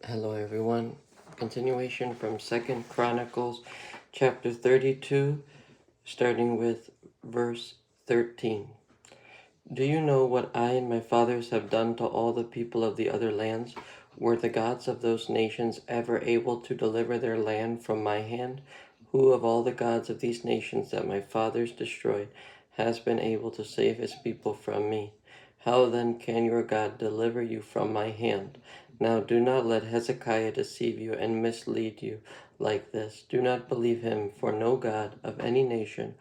Hello everyone. Continuation from 2nd Chronicles chapter 32, starting with verse 13. Do you know what I and my fathers have done to all the people of the other lands? Were the gods of those nations ever able to deliver their land from my hand? Who of all the gods of these nations that my fathers destroyed has been able to save his people from me? How then can your God deliver you from my hand? Now do not let Hezekiah deceive you and mislead you like this. Do not believe him, for no God of any nation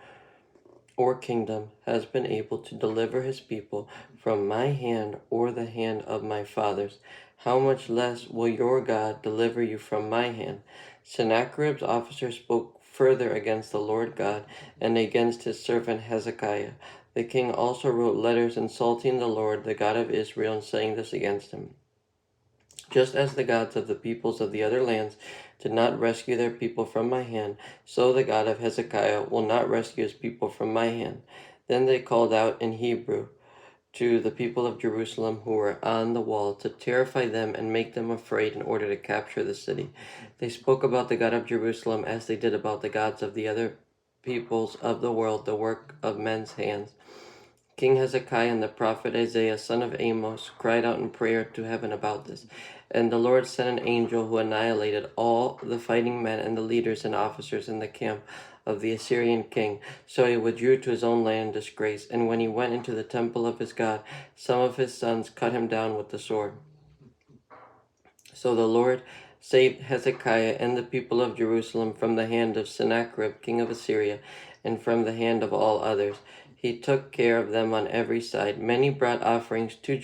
or kingdom has been able to deliver his people from my hand or the hand of my fathers. How much less will your God deliver you from my hand? Sennacherib's officers spoke further against the Lord God and against his servant Hezekiah. The king also wrote letters insulting the Lord, the God of Israel, and saying this against him. Just as the gods of the peoples of the other lands did not rescue their people from my hand, so the God of Hezekiah will not rescue his people from my hand. Then they called out in Hebrew to the people of Jerusalem who were on the wall to terrify them and make them afraid in order to capture the city. They spoke about the God of Jerusalem as they did about the gods of the other peoples of the world, the work of men's hands. King Hezekiah and the prophet Isaiah, son of Amos, cried out in prayer to heaven about this. And the Lord sent an angel who annihilated all the fighting men and the leaders and officers in the camp of the Assyrian king. So he withdrew to his own land in disgrace. And when he went into the temple of his God, some of his sons cut him down with the sword. So the Lord saved Hezekiah and the people of Jerusalem from the hand of Sennacherib, king of Assyria, and from the hand of all others. He took care of them on every side. Many brought offerings to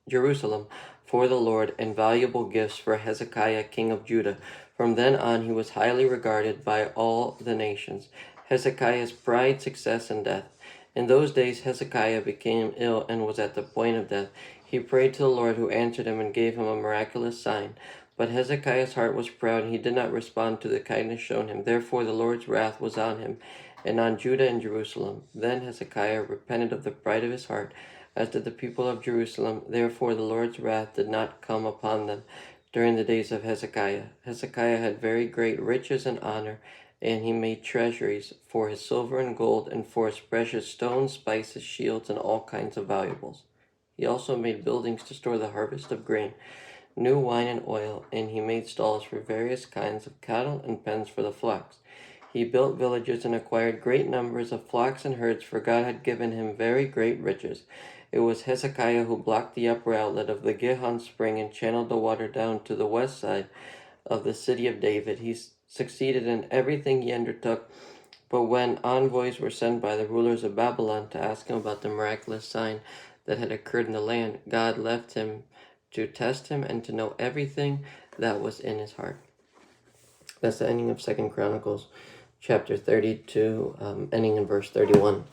Jerusalem for the Lord and valuable gifts for Hezekiah, king of Judah. From then on, he was highly regarded by all the nations. Hezekiah's pride, success, and death. In those days, Hezekiah became ill and was at the point of death. He prayed to the Lord, who answered him and gave him a miraculous sign. But Hezekiah's heart was proud, and he did not respond to the kindness shown him. Therefore the Lord's wrath was on him and on Judah and Jerusalem. Then Hezekiah repented of the pride of his heart, as did the people of Jerusalem. Therefore the Lord's wrath did not come upon them during the days of Hezekiah. Hezekiah had very great riches and honor, and he made treasuries for his silver and gold, and for his precious stones, spices, shields, and all kinds of valuables. He also made buildings to store the harvest of grain, new wine and oil, and he made stalls for various kinds of cattle and pens for the flocks. He built villages and acquired great numbers of flocks and herds, for God had given him very great riches. It was Hezekiah who blocked the upper outlet of the Gihon spring and channeled the water down to the west side of the city of David. He succeeded in everything he undertook, but when envoys were sent by the rulers of Babylon to ask him about the miraculous sign that had occurred in the land, God left him to test him and to know everything that was in his heart. That's the ending of 2nd Chronicles chapter 32, ending in verse 31.